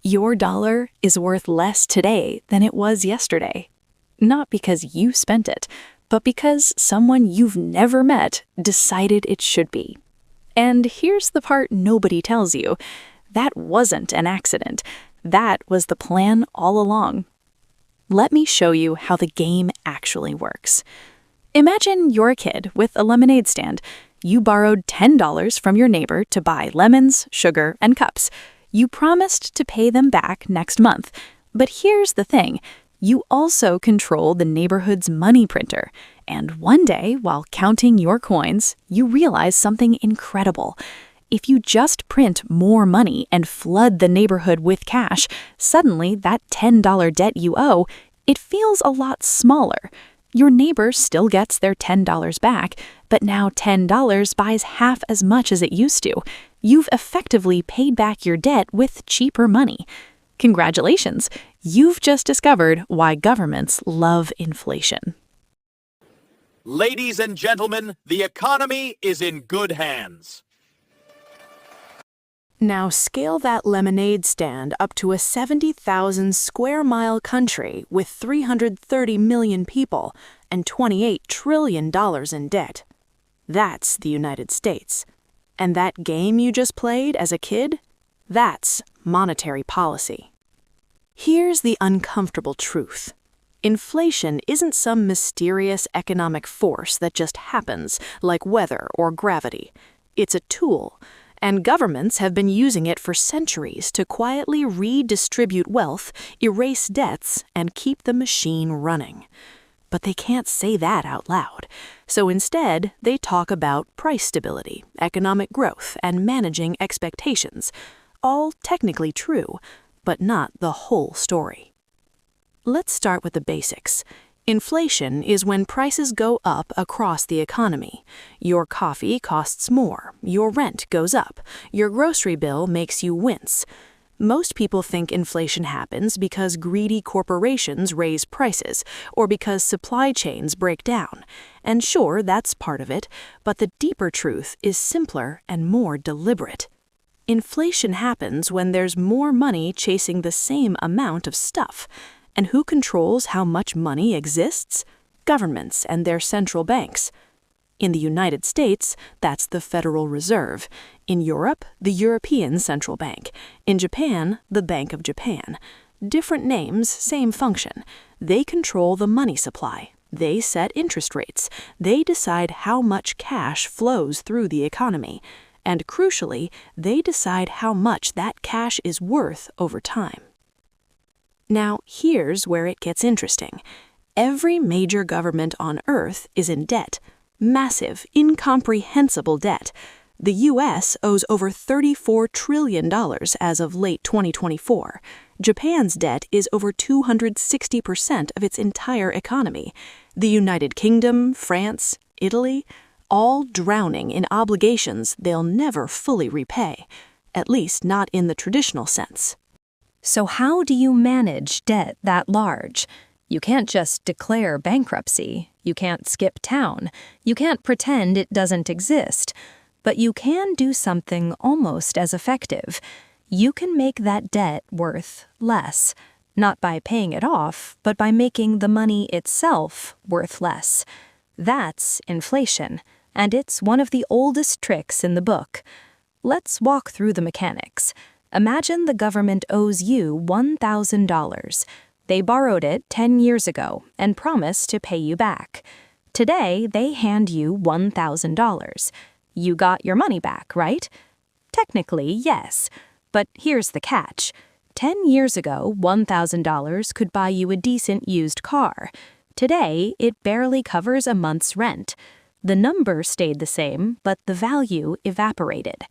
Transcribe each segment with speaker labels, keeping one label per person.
Speaker 1: Your dollar is worth less today than it was yesterday. Not because you spent it, but because someone you've never met decided it should be. And here's the part nobody tells you. That wasn't an accident. That was the plan all along. Let me show you how the game actually works. Imagine you're a kid with a lemonade stand. You borrowed $10 from your neighbor to buy lemons, sugar, and cups. You promised to pay them back next month. But here's the thing. You also control the neighborhood's money printer. And one day, while counting your coins, you realize something incredible. If you just print more money and flood the neighborhood with cash, suddenly that $10 debt you owe, it feels a lot smaller. Your neighbor still gets their $10 back, but now $10 buys half as much as it used to. You've effectively paid back your debt with cheaper money. Congratulations! You've just discovered why governments love inflation.
Speaker 2: Ladies and gentlemen, the economy is in good hands.
Speaker 3: Now scale that lemonade stand up to a 70,000 square mile country with 330 million people and $28 trillion in debt. That's the United States. And that game you just played as a kid? That's monetary policy. Here's the uncomfortable truth. Inflation isn't some mysterious economic force that just happens, like weather or gravity. It's a tool, and governments have been using it for centuries to quietly redistribute wealth, erase debts, and keep the machine running. But they can't say that out loud. So instead, they talk about price stability, economic growth, and managing expectations. All technically true, but not the whole story. Let's start with the basics. Inflation is when prices go up across the economy. Your coffee costs more, your rent goes up, your grocery bill makes you wince. Most people think inflation happens because greedy corporations raise prices or because supply chains break down. And sure, that's part of it, but the deeper truth is simpler and more deliberate. Inflation happens when there's more money chasing the same amount of stuff. And who controls how much money exists? Governments and their central banks. In the United States, that's the Federal Reserve. In Europe, the European Central Bank. In Japan, the Bank of Japan. Different names, same function. They control the money supply. They set interest rates. They decide how much cash flows through the economy. And crucially, they decide how much that cash is worth over time. Now, here's where it gets interesting. Every major government on Earth is in debt. Massive, incomprehensible debt. The U.S. owes over $34 trillion as of late 2024. Japan's debt is over 260% of its entire economy. The United Kingdom, France, Italy, all drowning in obligations they'll never fully repay, at least not in the traditional sense.
Speaker 4: So how do you manage debt that large? You can't just declare bankruptcy. You can't skip town. You can't pretend it doesn't exist. But you can do something almost as effective. You can make that debt worth less, not by paying it off, but by making the money itself worth less. That's inflation, and it's one of the oldest tricks in the book. Let's walk through the mechanics. Imagine the government owes you $1,000. They borrowed it 10 years ago and promised to pay you back. Today, they hand you $1,000. You got your money back, right? Technically, yes. But here's the catch. 10 years ago, $1,000 could buy you a decent used car. Today, it barely covers a month's rent. The number stayed the same, but the value evaporated.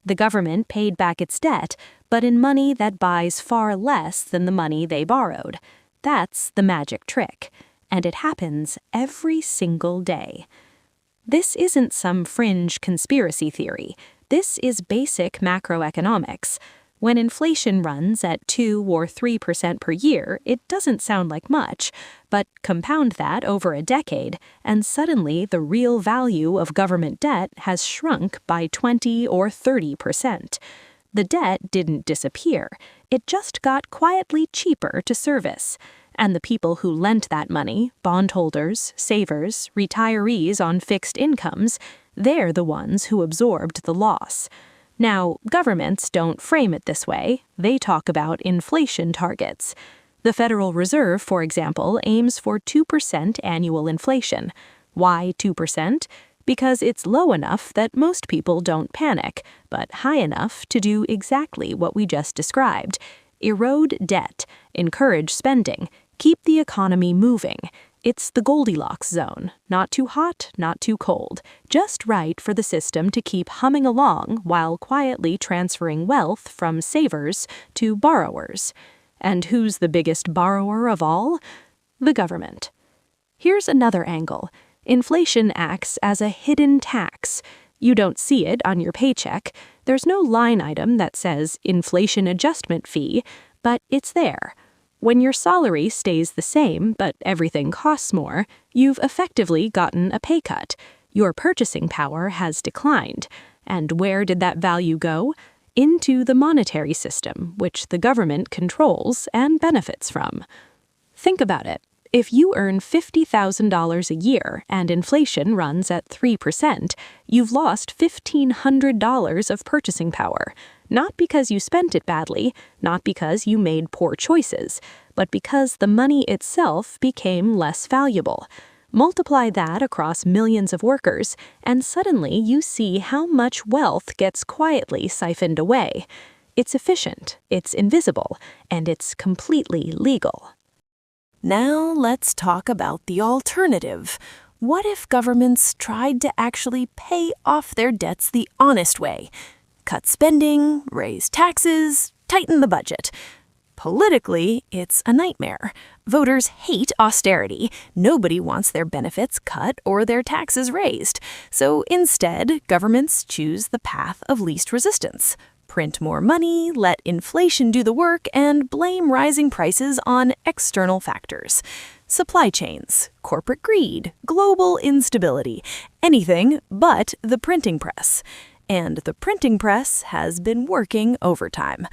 Speaker 4: The government paid back its debt, but in money that buys far less than the money they borrowed. That's the magic trick, and it happens every single day. This isn't some fringe conspiracy theory. This is basic macroeconomics. When inflation runs at 2 or 3% per year, it doesn't sound like much, but compound that over a decade, and suddenly the real value of government debt has shrunk by 20 or 30%. The debt didn't disappear. It just got quietly cheaper to service. And the people who lent that money, bondholders, savers, retirees on fixed incomes, they're the ones who absorbed the loss. Now, governments don't frame it this way. They talk about inflation targets. The Federal Reserve, for example, aims for 2% annual inflation. Why 2%? Because it's low enough that most people don't panic, but high enough to do exactly what we just described. Erode debt, encourage spending, keep the economy moving. It's the Goldilocks zone, not too hot, not too cold, just right for the system to keep humming along while quietly transferring wealth from savers to borrowers. And who's the biggest borrower of all? The government. Here's another angle. Inflation acts as a hidden tax. You don't see it on your paycheck. There's no line item that says inflation adjustment fee, but it's there. When your salary stays the same, but everything costs more, you've effectively gotten a pay cut. Your purchasing power has declined. And where did that value go? Into the monetary system, which the government controls and benefits from. Think about it. If you earn $50,000 a year and inflation runs at 3%, you've lost $1,500 of purchasing power. Not because you spent it badly, not because you made poor choices, but because the money itself became less valuable. Multiply that across millions of workers, and suddenly you see how much wealth gets quietly siphoned away. It's efficient, it's invisible, and it's completely legal.
Speaker 3: Now let's talk about the alternative. What if governments tried to actually pay off their debts the honest way? Cut spending, raise taxes, tighten the budget. Politically, it's a nightmare. Voters hate austerity. Nobody wants their benefits cut or their taxes raised. So instead, governments choose the path of least resistance. Print more money, let inflation do the work, and blame rising prices on external factors. Supply chains, corporate greed, global instability, anything but the printing press. And the printing press has been working overtime.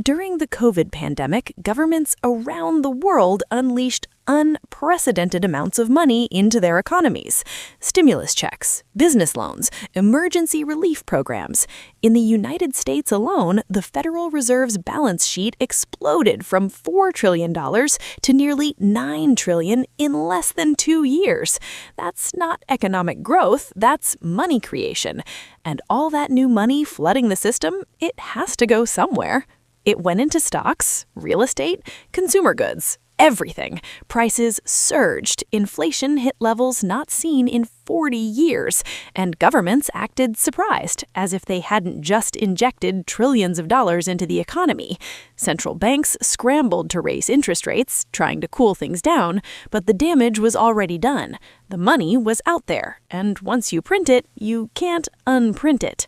Speaker 3: During the COVID pandemic, governments around the world unleashed unprecedented amounts of money into their economies. Stimulus checks, business loans, emergency relief programs. In the United States alone, the Federal Reserve's balance sheet exploded from $4 trillion to nearly $9 trillion in less than 2 years. That's not economic growth, that's money creation. And all that new money flooding the system, it has to go somewhere. It went into stocks, real estate, consumer goods, everything. Prices surged, inflation hit levels not seen in 40 years, and governments acted surprised, as if they hadn't just injected trillions of dollars into the economy. Central banks scrambled to raise interest rates, trying to cool things down, but the damage was already done. The money was out there, and once you print it, you can't unprint it.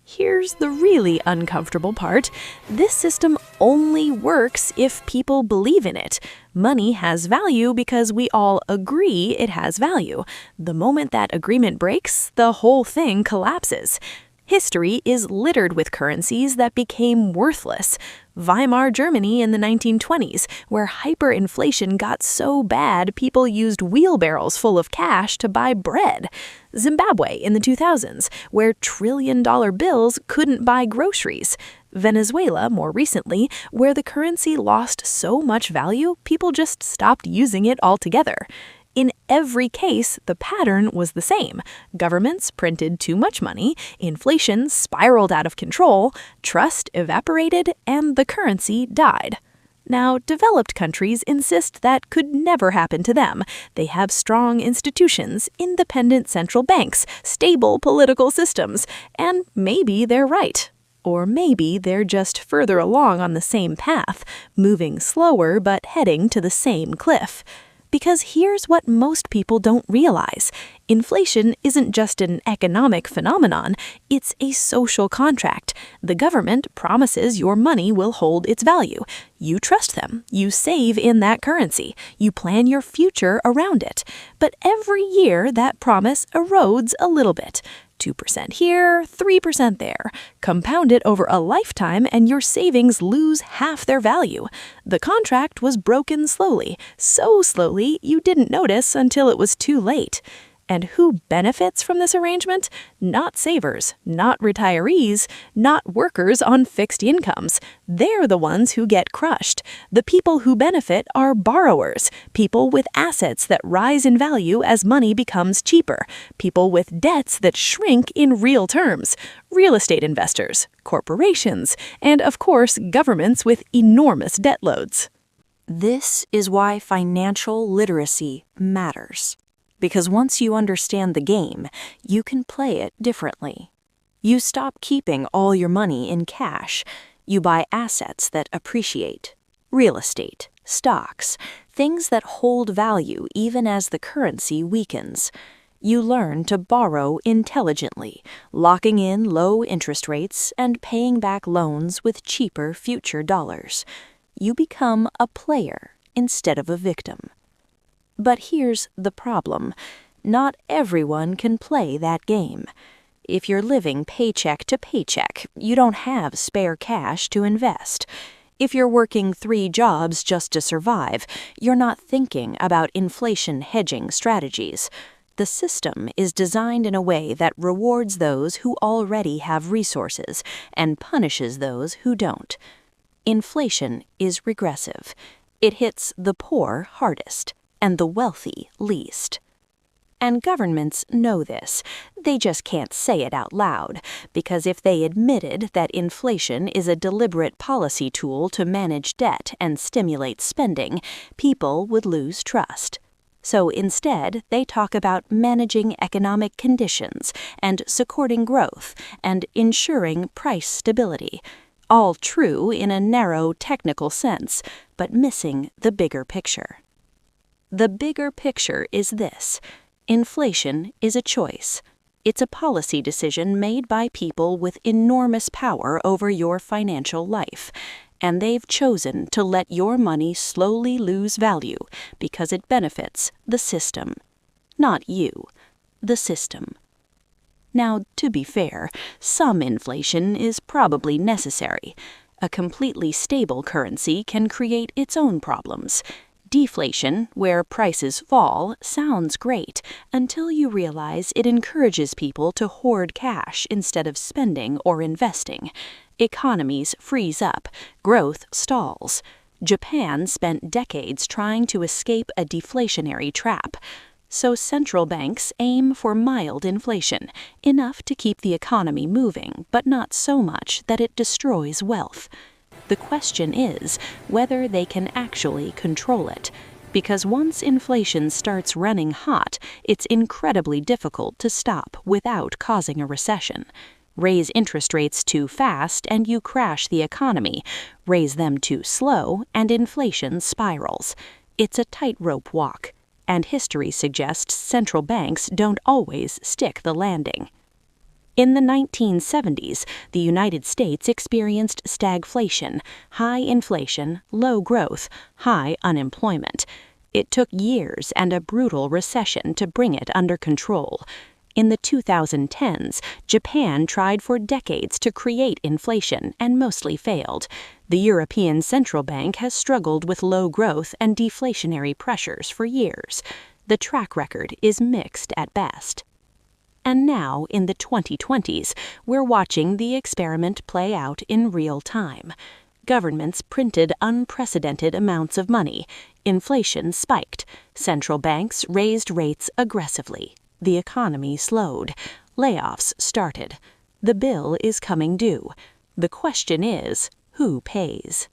Speaker 3: Here's the really uncomfortable part. This system only works if people believe in it. Money has value because we all agree it has value. The moment that agreement breaks, the whole thing collapses. History is littered with currencies that became worthless. Weimar Germany in the 1920s, where hyperinflation got so bad people used wheelbarrows full of cash to buy bread. Zimbabwe in the 2000s, where trillion-dollar bills couldn't buy groceries. Venezuela, more recently, where the currency lost so much value, people just stopped using it altogether. In every case, the pattern was the same. Governments printed too much money, inflation spiraled out of control, trust evaporated, and the currency died. Now, developed countries insist that could never happen to them. They have strong institutions, independent central banks, stable political systems, and maybe they're right. Or maybe they're just further along on the same path, moving slower but heading to the same cliff. Because here's what most people don't realize. Inflation isn't just an economic phenomenon, it's a social contract. The government promises your money will hold its value. You trust them, you save in that currency, you plan your future around it. But every year that promise erodes a little bit.
Speaker 1: 2% here, 3% there. Compound it over a lifetime and your savings lose half their value. The contract was broken slowly, so slowly you didn't notice until it was too late. And who benefits from this arrangement? Not savers, not retirees, not workers on fixed incomes. They're the ones who get crushed. The people who benefit are borrowers, people with assets that rise in value as money becomes cheaper, people with debts that shrink in real terms, real estate investors, corporations, and of course, governments with enormous debt loads.
Speaker 3: This is why financial literacy matters. Because once you understand the game, you can play it differently. You stop keeping all your money in cash. You buy assets that appreciate. Real estate, stocks, things that hold value even as the currency weakens. You learn to borrow intelligently, locking in low interest rates and paying back loans with cheaper future dollars. You become a player instead of a victim. But here's the problem. Not everyone can play that game. If you're living paycheck to paycheck, you don't have spare cash to invest. If you're working 3 jobs just to survive, you're not thinking about inflation hedging strategies. The system is designed in a way that rewards those who already have resources and punishes those who don't. Inflation is regressive. It hits the poor hardest and the wealthy least. And governments know this. They just can't say it out loud, because if they admitted that inflation is a deliberate policy tool to manage debt and stimulate spending, people would lose trust. So instead, they talk about managing economic conditions and supporting growth and ensuring price stability. All true in a narrow technical sense, but missing the bigger picture. The bigger picture is this. Inflation is a choice. It's a policy decision made by people with enormous power over your financial life, and they've chosen to let your money slowly lose value because it benefits the system. Not you, the system. Now, to be fair, some inflation is probably necessary. A completely stable currency can create its own problems. Deflation, where prices fall, sounds great until you realize it encourages people to hoard cash instead of spending or investing. Economies freeze up, growth stalls. Japan spent decades trying to escape a deflationary trap. So central banks aim for mild inflation, enough to keep the economy moving, but not so much that it destroys wealth. The question is whether they can actually control it, because once inflation starts running hot, it's incredibly difficult to stop without causing a recession. Raise interest rates too fast and you crash the economy. Raise them too slow and inflation spirals. It's a tightrope walk, and history suggests central banks don't always stick the landing. In the 1970s, the United States experienced stagflation, high inflation, low growth, high unemployment. It took years and a brutal recession to bring it under control. In the 2010s, Japan tried for decades to create inflation and mostly failed. The European Central Bank has struggled with low growth and deflationary pressures for years. The track record is mixed at best. And now, in the 2020s, we're watching the experiment play out in real time. Governments printed unprecedented amounts of money. Inflation spiked. Central banks raised rates aggressively. The economy slowed. Layoffs started. The bill is coming due. The question is, who pays?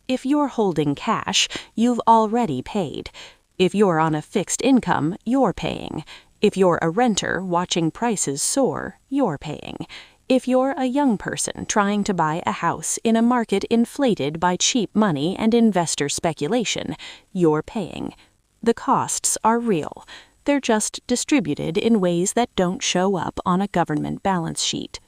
Speaker 3: If you're holding cash, you've already paid. If you're on a fixed income, you're paying. If you're a renter watching prices soar, you're paying. If you're a young person trying to buy a house in a market inflated by cheap money and investor speculation, you're paying. The costs are real. They're just distributed in ways that don't show up on a government balance sheet.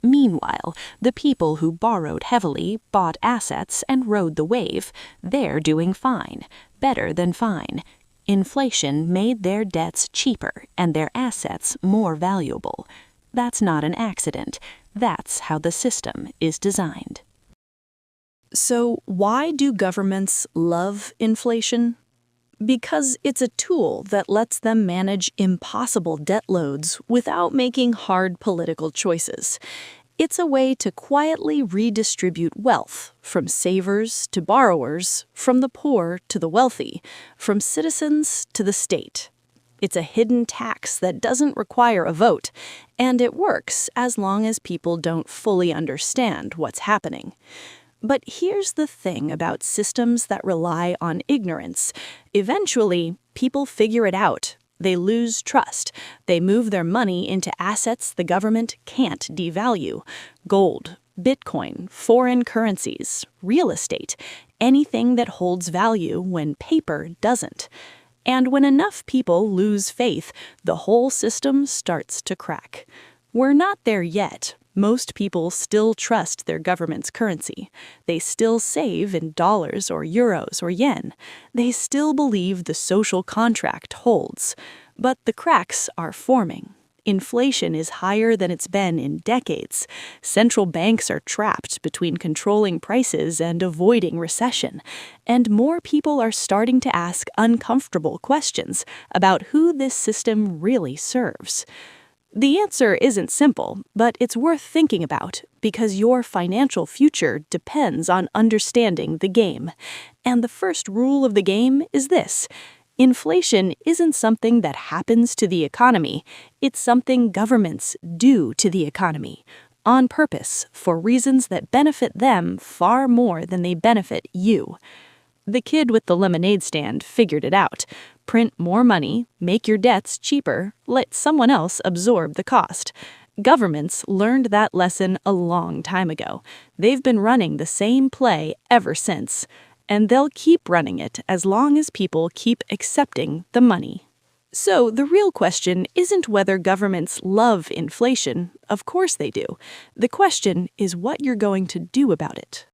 Speaker 3: Meanwhile, the people who borrowed heavily, bought assets, and rode the wave, they're doing fine, better than fine. Inflation made their debts cheaper and their assets more valuable.
Speaker 1: That's not an accident. That's how the system is designed. So, why do governments love inflation? Because it's a tool that lets them manage impossible debt loads without making hard political choices. It's a way to quietly redistribute wealth from savers to borrowers, from the poor to the wealthy, from citizens to the state. It's a hidden tax that doesn't require a vote, and it works as long as people don't fully understand what's happening. But here's the thing about systems that rely on ignorance. Eventually, people figure it out. They lose trust. They move their money into assets the government can't devalue. Gold, Bitcoin, foreign currencies, real estate, anything that holds value when paper doesn't. And when enough people lose faith, the whole system starts to crack. We're not there yet. Most people still trust their government's currency. They still save in dollars or euros or yen. They still believe the social contract holds. But the cracks are forming. Inflation is higher than it's been in decades. Central banks are trapped between controlling prices and avoiding recession. And more people are starting to ask uncomfortable questions about who this system really serves. The answer isn't simple, but it's worth thinking about because your financial future depends on understanding the game. And the first rule of the game is this: inflation isn't something that happens to the economy, it's something governments do to the economy, on purpose, for reasons that benefit them far more than they benefit you. The kid with the lemonade stand figured it out. Print more money, make your debts cheaper, let someone else absorb the cost. Governments learned that lesson a long time ago. They've been running the same play ever since. And they'll keep running it as long as people keep accepting the money. So the real question isn't whether governments love inflation. Of course they do. The question is what you're going to do about it.